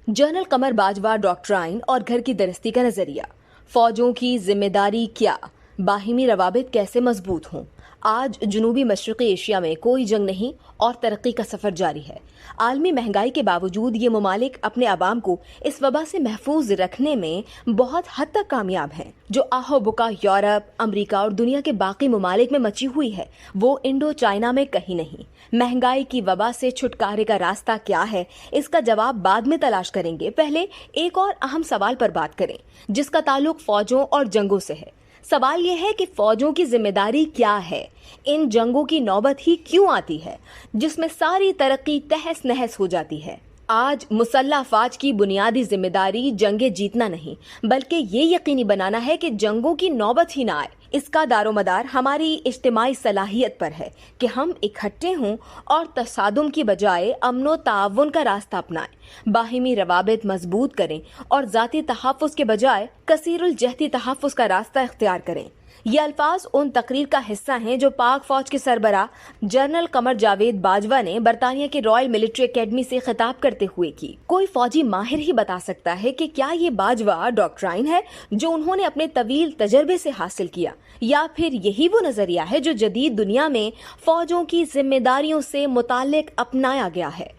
General कमर Bajwa doctrine और घर की दरस्ती का नजरिया, फौजों की जिम्मेदारी क्या, बाहिमी रवाबित कैसे मजबूत हों। आज जनूबी मशरक़ी एशिया में कोई जंग नहीं और तरक्की का सफर जारी है। आलमी महंगाई के बावजूद ये ममालिक अपने अवाम को इस वबा से महफूज रखने में बहुत हद तक कामयाब हैं। जो आहो बुका यूरोप, अमेरिका और दुनिया के बाकी ममालिक में मची हुई है, वो इंडो चाइना में कहीं नहीं। महंगाई की वबा से छुटकारे का रास्ता क्या है, इसका जवाब बाद में तलाश करेंगे। पहले एक और अहम सवाल पर बात करें, जिसका ताल्लुक फौजों और जंगों से है। सवाल यह है कि फौजों की जिम्मेदारी क्या है। इन जंगों की नौबत ही क्यों आती है जिसमें सारी तरक्की तहस नहस हो जाती है। आज मुसल्लह अफवाज की बुनियादी जिम्मेदारी जंगे जीतना नहीं, बल्कि ये यकीनी बनाना है कि जंगों की नौबत ही ना आए। इसका दारोमदार हमारी इज्तिमाई सलाहियत पर है कि हम इकट्ठे हों और तसादुम की बजाय अमनो ताउन का रास्ता अपनाएं, बाहिमी रवाबित मजबूत करें और जाती तहफ़्फ़ुज़ के बजाय कसीरुल जहती तहफ़्फ़ुज़ का रास्ता इख्तियार करें। ये अल्फाज उन तकरीर का हिस्सा हैं जो पाक फौज के सरबराह जनरल कमर जावेद बाजवा ने बरतानिया के रॉयल मिलिट्री एकेडमी से खिताब करते हुए की। कोई फौजी माहिर ही बता सकता है कि क्या ये बाजवा डॉक्ट्राइन है जो उन्होंने अपने तवील तजर्बे से हासिल किया, या फिर यही वो नजरिया है जो जदीद दुनिया में फौजों की जिम्मेदारियों से मुताल्लिक अपनाया गया है।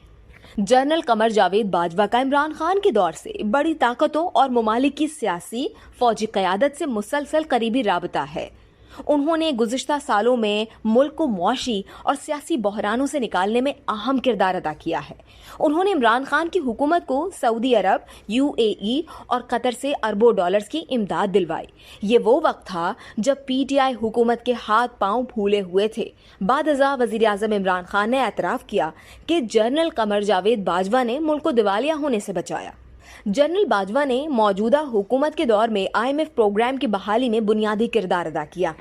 जनरल कमर जावेद बाजवा का इमरान खान के दौर से बड़ी ताकतों और ममालिक की सियासी फौजी क़यादत से मुसलसल करीबी राबता है। उन्होंने गुज़िश्ता सालों में मुल्क को मुआशी और सियासी बहरानों से निकालने में अहम किरदार अदा किया है। उन्होंने इमरान खान की हुकूमत को सऊदी अरब, UAE और कतर से अरबों डॉलर्स की इमदाद दिलवाई। ये वो वक्त था जब PTI हुकूमत के हाथ पांव फूले हुए थे। बादअज़ा वज़ीर आज़म इमरान खान ने एतराफ़ किया कि जनरल कमर जावेद बाजवा ने मुल्क को दिवालिया होने से बचाया। जनरल बाजवा ने मौजूदा हुकूमत के दौर में IMF प्रोग्राम की बहाली में बुनियादी किरदार अदा किया।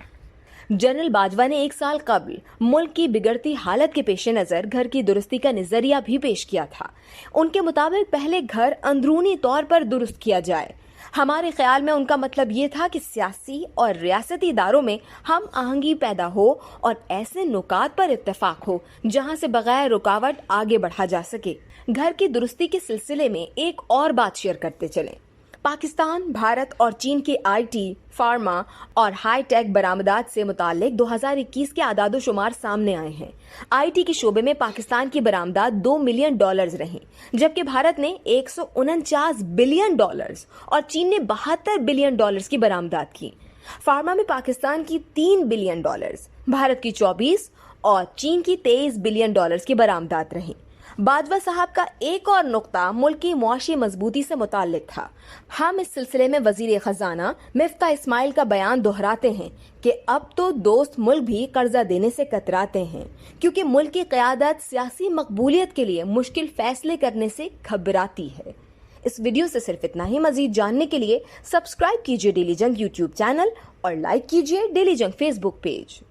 जनरल बाजवा ने 1 साल कबल मुल्क की बिगड़ती हालत के पेश नज़र घर की दुरुस्ती का नजरिया भी पेश किया था। उनके मुताबिक पहले घर अंदरूनी तौर पर दुरुस्त किया जाए। हमारे ख्याल में उनका मतलब ये था कि सियासी और रियासती इदारों में हम आहंगी पैदा हो और ऐसे नुकात पर इत्तेफाक हो जहां से बगैर रुकावट आगे बढ़ा जा सके। घर की दुरुस्ती के सिलसिले में एक और बात शेयर करते चलें। पाकिस्तान, भारत और चीन के IT, फार्मा और हाई टेक बरामदात से मुताल्लिक 2021 के आदादो शुमार सामने आए हैं। IT के शोबे में पाकिस्तान की बरामदात $2 मिलियन रहीं, जबकि भारत ने $149 बिलियन और चीन ने $72 बिलियन की बरामदात की। फार्मा में पाकिस्तान की $3 बिलियन, भारत की 24 और चीन की $23 बिलियन की बरामदात रहीं। बाजवा साहब का एक और नुक्ता मुल्क की मुआशी मजबूती से मुताल्लिक था। हम इस सिलसिले में वजीर खजाना मिफ्ता इस्माइल का बयान दोहराते हैं कि अब तो दोस्त मुल्क भी कर्जा देने से कतराते हैं, क्योंकि मुल्क की क़यादत सियासी मकबूलियत के लिए मुश्किल फैसले करने से घबराती है। इस वीडियो से सिर्फ इतना ही। मजीद जानने के लिए सब्सक्राइब कीजिए डेली जंग YouTube चैनल और लाइक कीजिए डेली जंग Facebook पेज।